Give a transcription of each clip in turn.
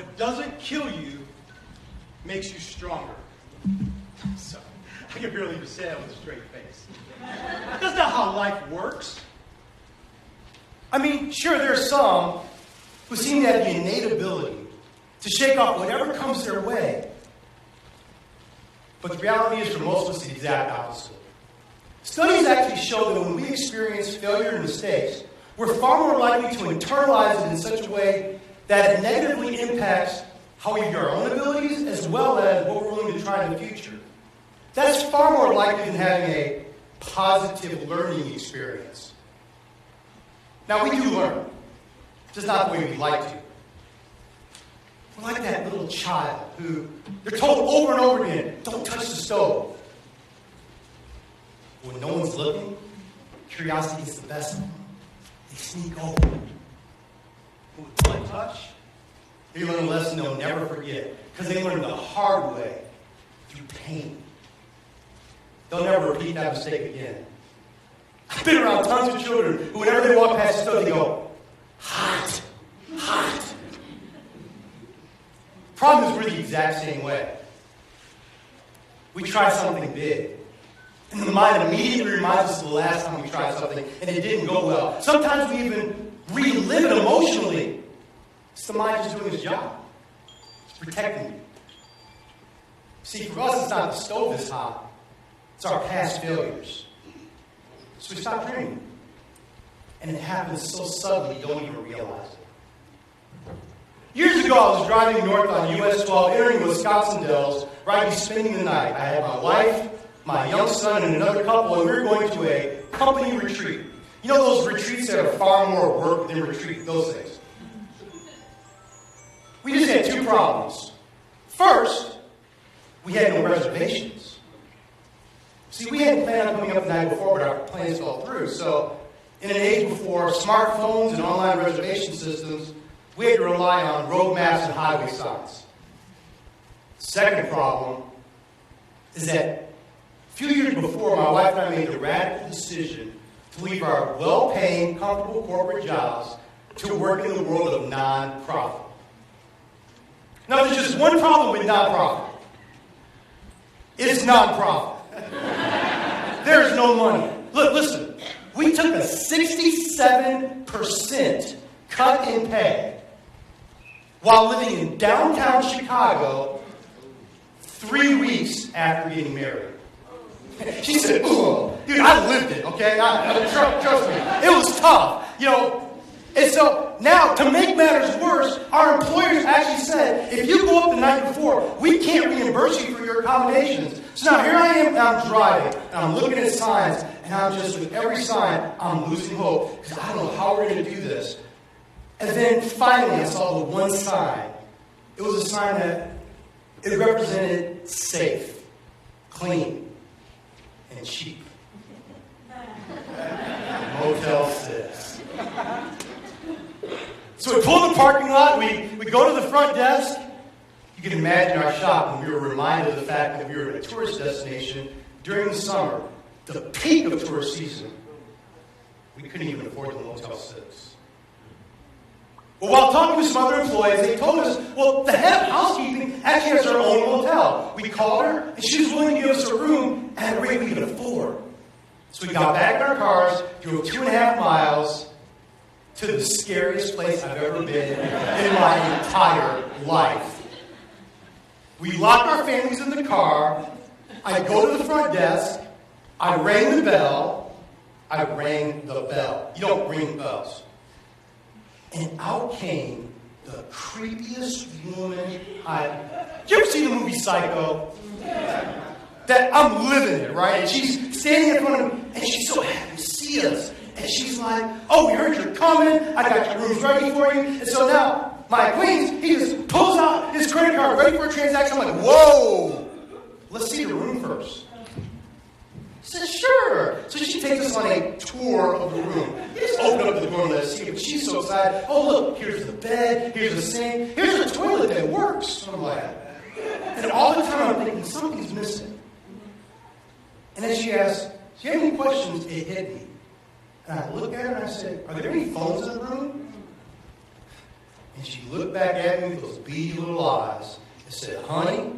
what doesn't kill you makes you stronger. So, I can barely even say that with a straight face. That's not how life works. I mean, sure, there are some who seem to have the innate ability to shake off whatever comes their way. But the reality is, for most of us, the exact opposite. Studies actually show that when we experience failure and mistakes, we're far more likely to internalize it in such a way that it negatively impacts how we view our own abilities as well as what we're willing to try in the future. That's far more likely than having a positive learning experience. Now, we do learn, just not the way we'd like to. We're like that little child who they're told over and over again, don't touch the stove. When no one's looking, curiosity is the best one. They sneak over. With one touch, they learn a lesson they'll never forget because they learned the hard way through pain. They'll never repeat that mistake again. I've been around tons of children who, whenever they walk past the stove, they go, hot, hot. Problem is, we're the exact same way. We try something big, and the mind immediately reminds us of the last time we tried something, and it didn't go well. Sometimes we even relive it emotionally. It's the mind just doing its job. It's protecting you. See, for us, it's not the stove that's hot. It's our past failures. So we stop dreaming. And it happens so suddenly you don't even realize it. Years ago, I was driving north on US 12, entering Wisconsin Dells, where I'd be spending the night. I had my wife, my young son, and another couple, and we were going to a company retreat. You know those retreats that are far more work than retreat, those things. We just had two problems. First, we had no reservations. See, we hadn't planned on coming up the night before, but our plans fell through. So, in an age before smartphones and online reservation systems, we had to rely on road maps and highway signs. Second problem is that a few years before, my wife and I made the radical decision to leave our well-paying, comfortable corporate jobs to work in the world of nonprofit. Now, there's just one problem with nonprofit. It's nonprofit. There's no money. Look, listen. We took a 67% cut in pay while living in downtown Chicago 3 weeks after getting married. She said, "Ooh, dude, I lived it, okay? Trust me. It was tough, you know." And so now, to make matters worse, our employers actually said, if you go up the night before, we can't reimburse you for your accommodations. So now here I am, and I'm driving, and I'm looking at signs, and I'm just, with every sign, I'm losing hope, because I don't know how we're going to do this. And then finally, I saw the one sign. It was a sign that it represented safe, clean, and cheap. Motel 6. So we pull in the parking lot, we go to the front desk. You can imagine our shock when we were reminded of the fact that we were at a tourist destination during the summer, the peak of tourist season. We couldn't even afford the Motel 6. Well, while talking to some other employees, they told us, well, the head of housekeeping actually has her own motel. We called her, and she was willing to give us a room at a rate we could afford. So we got back in our cars, drove 2.5 miles, to the scariest place I've ever been in my entire life. We locked our families in the car. I go to the front desk. I rang the bell. You don't ring bells. And out came the creepiest woman Did you ever see the movie Psycho? That I'm living it, right? And she's standing in front of me, and she's so happy to see us. And she's like, "Oh, we heard you're coming. I got your rooms ready for you." And so now, my acquaintance, he just pulls out his credit card, ready for a transaction. I'm like, "Whoa, let's see the room first." He said, "Sure." So she takes us on a tour of the room. You just open up the door and let us see it. But she's so excited. "Oh, look, here's the bed, here's the sink, here's the toilet that works." I'm like, and all the time I'm thinking, something's missing. And then she asked, "Do you have any questions?" It hit me. And I looked at her and I said, "Are there any phones in the room?" And And she looked back at me with those beady little eyes and said, honey,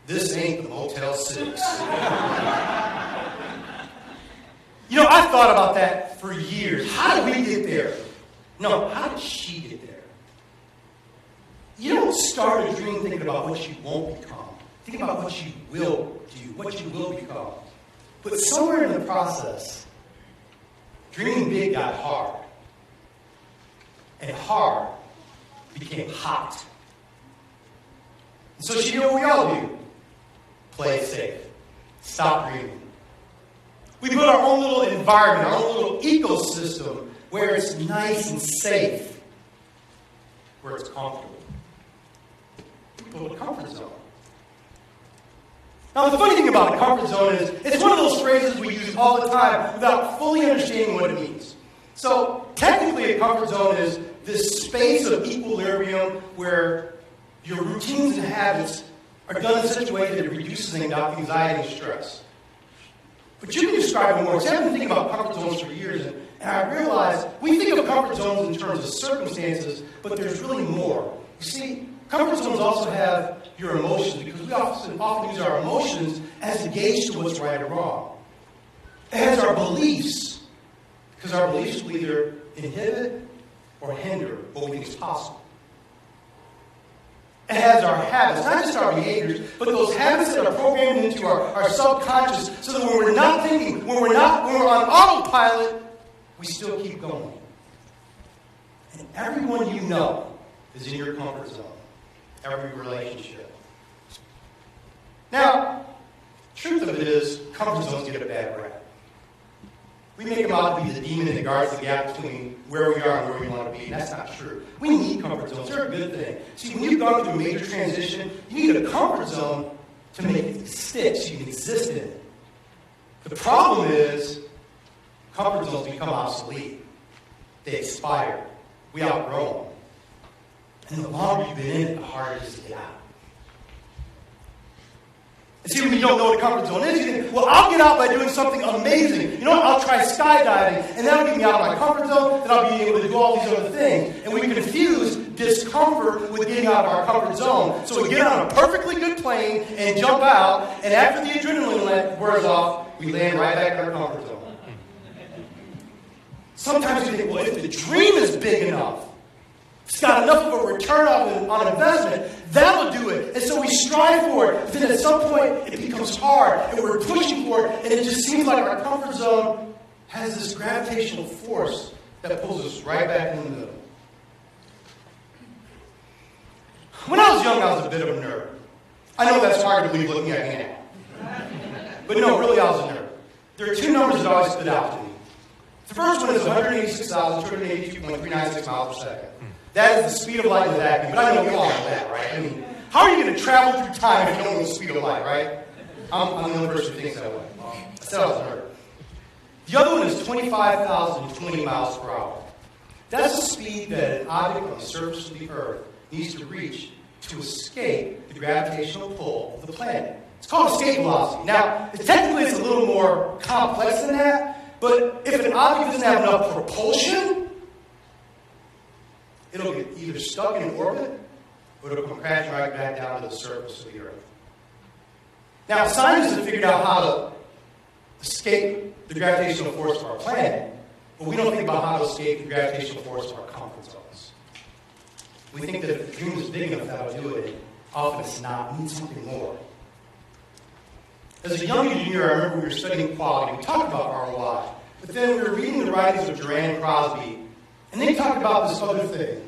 this ain't the Motel 6. You know, I thought about that for years. How did we get there? No, how did she get there? You don't start a dream thinking about what you won't become. Think about what you will do, what you will become. But somewhere in the process, dreaming big got hard. And hard became hot. And so she did what we all do. Play it safe. Stop dreaming. We build our own little environment, our own little ecosystem where it's nice and safe, where it's comfortable. We build a comfort zone. Now, the funny thing about a comfort zone is it's one of those phrases we use all the time without fully understanding what it means. So, technically, a comfort zone is this space of equilibrium where your routines and habits are done in such a way that it reduces anxiety and stress. But you can describe it more. See, I've been thinking about comfort zones for years, and I realized we think of comfort zones in terms of circumstances, but there's really more. You see, comfort zones also have your emotions, because we often use our emotions as a gauge to what's right or wrong. It has our beliefs, because our beliefs will either inhibit or hinder what we think is possible. It has our habits, not just our behaviors, but those habits that are programmed into our subconscious, so that when we're not thinking, when we're on autopilot, we still keep going. And everyone you know is in your comfort zone. Every relationship. Now, truth of it is, comfort zones get a bad rap. We make them out to be the demon that guards the gap between where we are and where we want to be. And that's not true. We need comfort zones. They're a good thing. See, when you've gone through a major transition, you need a comfort zone to make it stick so you can exist in it. But the problem is, comfort zones become obsolete. They expire. We outgrow them. And the longer you've been in it, the harder it is to get out. And see, when you don't know what a comfort zone is, you think, well, I'll get out by doing something amazing. You know what? I'll try skydiving, and that'll get me out of my comfort zone, and I'll be able to do all these other things. And we confuse discomfort with getting out of our comfort zone. So we get on a perfectly good plane and jump out, and after the adrenaline wears off, we land right back in our comfort zone. Sometimes we think, well, if the dream is big enough, it's got enough of a return on investment, that'll do it. And so we strive for it. But then at some point, it becomes hard, and we're pushing for it, and it just seems like our comfort zone has this gravitational force that pulls us right back in the middle. When I was young, I was a bit of a nerd. I know that's hard to believe looking at me now. But no, really, I was a nerd. There are two numbers that always stood out to me. The first one is 186,282.396 miles per second. That is the speed of light in a vacuum. But I know you all know that, right? I mean, how are you going to travel through time if you don't know the speed of light, right? I'm the only person who thinks that way. I said I was a nerd. The other one is 25,020 miles per hour. That's the speed that an object on the surface of the Earth needs to reach to escape the gravitational pull of the planet. It's called escape velocity. Now, technically it's a little more complex than that, but if an object doesn't have enough propulsion, it'll get either stuck in orbit, or it'll come crashing right back down to the surface of the Earth. Now, scientists have figured out how to escape the gravitational force of our planet, but we don't think about how to escape the gravitational force of our comfort zones. We think that if the dream is big enough, that'll do it. Often it's not. We need something more. As a young engineer, I remember we were studying quality. We talked about ROI. But then we were reading the writings of Duran Crosby, and they talked about this other thing.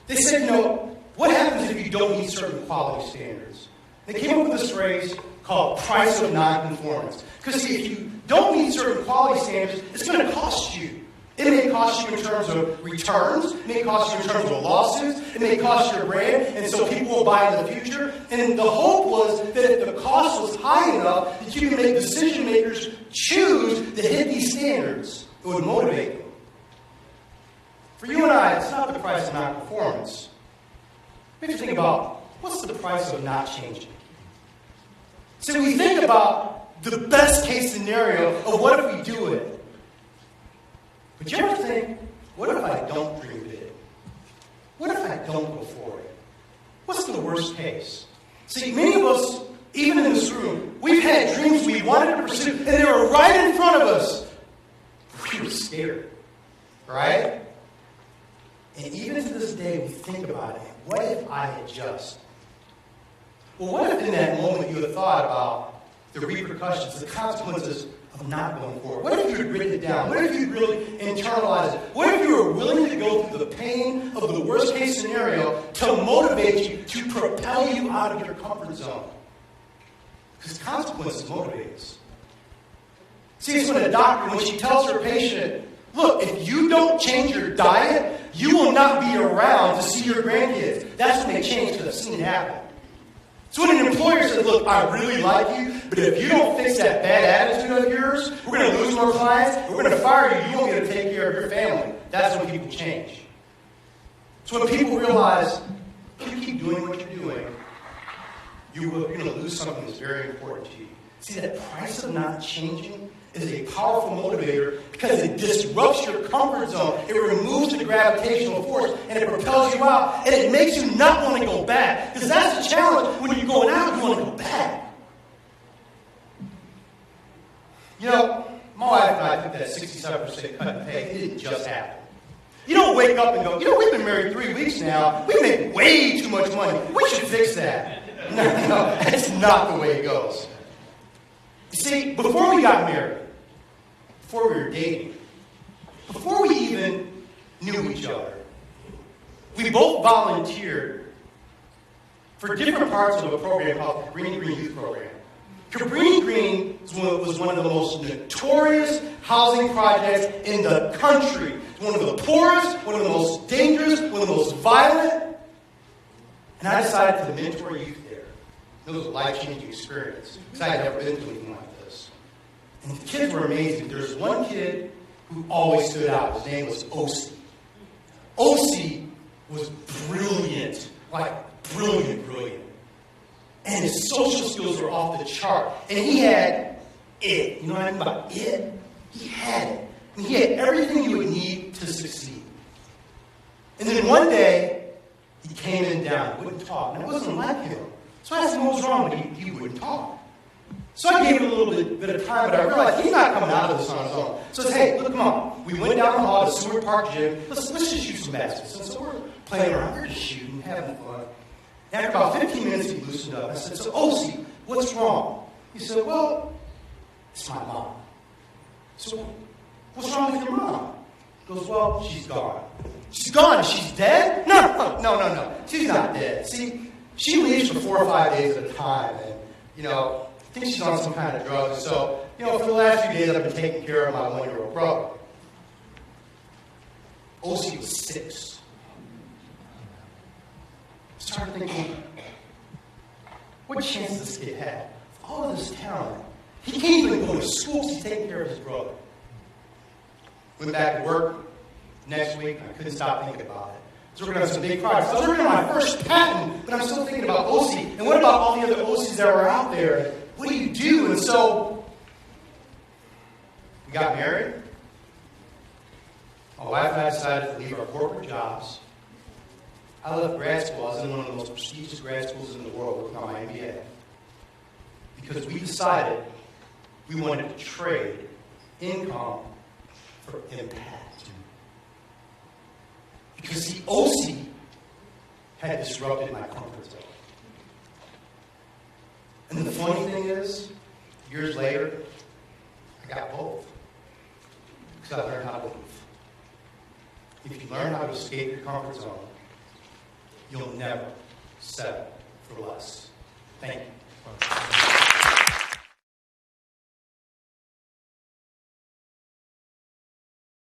They said, you know, what happens if you don't meet certain quality standards? They came up with this phrase called price of nonconformance. Because if you don't meet certain quality standards, it's going to cost you. It may cost you in terms of returns. It may cost you in terms of lawsuits. It may cost your brand, and so people will buy in the future. And the hope was that if the cost was high enough that you can make decision makers choose to hit these standards, it would motivate them. For you and I, it's not the price of non-performance. We have to think about, what's the price of not changing? So we think about the best case scenario of what if we do it. But you ever think, what if I don't dream big? I don't go for it? What's the worst case? See, many of us, even in this room, we've had dreams we wanted to pursue, and they were right in front of us. We were scared, right? And even to this day, we think about it. What if I had just? Well, what if in that moment you had thought about the repercussions, the consequences of not going forward? What if you had written it down? What if you really internalized it? What if you were willing to go through the pain of the worst case scenario to motivate you, to propel you out of your comfort zone? Because consequences motivate us. See, it's when a doctor, when she tells her patient, look, if you don't change your diet, you will not be around to see your grandkids. That's when they change, because I've seen it happen. So when an employer says, look, I really like you, but if you don't fix that bad attitude of yours, we're going to lose more clients, we're going to fire you, you won't get to take care of your family. That's when people change. So when people realize, if you keep doing what you're doing, you're going to lose something that's very important to you. See, that price of not changing is a powerful motivator because it disrupts your comfort zone. It removes the gravitational force and it propels you out. And it makes you not want to go back. Because that's the challenge. When you're going out, you want to go back. You know, my wife and I took that 67% cut in pay. It didn't just happen. You don't wake up and go, we've been married 3 weeks now. We make way too much money. We should fix that. No, that's not the way it goes. You see, before we got married, before we were dating, before we even knew each other, we both volunteered for different parts of a program called the Cabrini Green Youth Program. Cabrini Green was one of the most notorious housing projects in the country. One of the poorest, one of the most dangerous, one of the most violent. And I decided to mentor youth there. It was a life-changing experience because I had never been through anything like this. And the kids were amazing. There was one kid who always stood out. His name was Osi. Osi was brilliant, like brilliant. And his social skills were off the chart. And he had it. You know what I mean by it? He had it. And he had everything you would need to succeed. And then one day, he came in down. He wouldn't talk. And it wasn't like him. So I asked him what was wrong, but he wouldn't talk. So I gave him a little bit of time, but I realized he's not coming out of this on his own. So I said, hey, look, come on. We went down the hall to Seward Park Gym. Let's just shoot some baskets. And so we're playing around. We're just shooting, having fun. After about 15 minutes, he loosened up. I said, so, Osi, what's wrong? He said, well, it's my mom. So, what's wrong with your mom? He goes, well, she's gone. She's gone? She's dead? No. She's not dead. See, she leaves for 4 or 5 days at a time. And, I think she's on some kind of drug. So, for the last few days, I've been taking care of my 1-year-old brother. Osi was 6. Started thinking, what chance does this kid have? All of this talent. He can't even go to school. He's taking care of his brother. Went back to work next week. I couldn't stop thinking about it. So we're going to have some big projects. I was working on my first patent, but I'm still thinking about Osi. And what about all the other Osis that were out there? What do you do? And so we got married. My wife and I decided to leave our corporate jobs. I left grad school. I was in one of the most prestigious grad schools in the world working on my MBA. Because we decided we wanted to trade income for impact. Because the Osi had disrupted my comfort zone. And the funny thing is, years later, I got both. Because I learned how to leave. If you learn how to escape your comfort zone, you'll never settle for less. Thank you.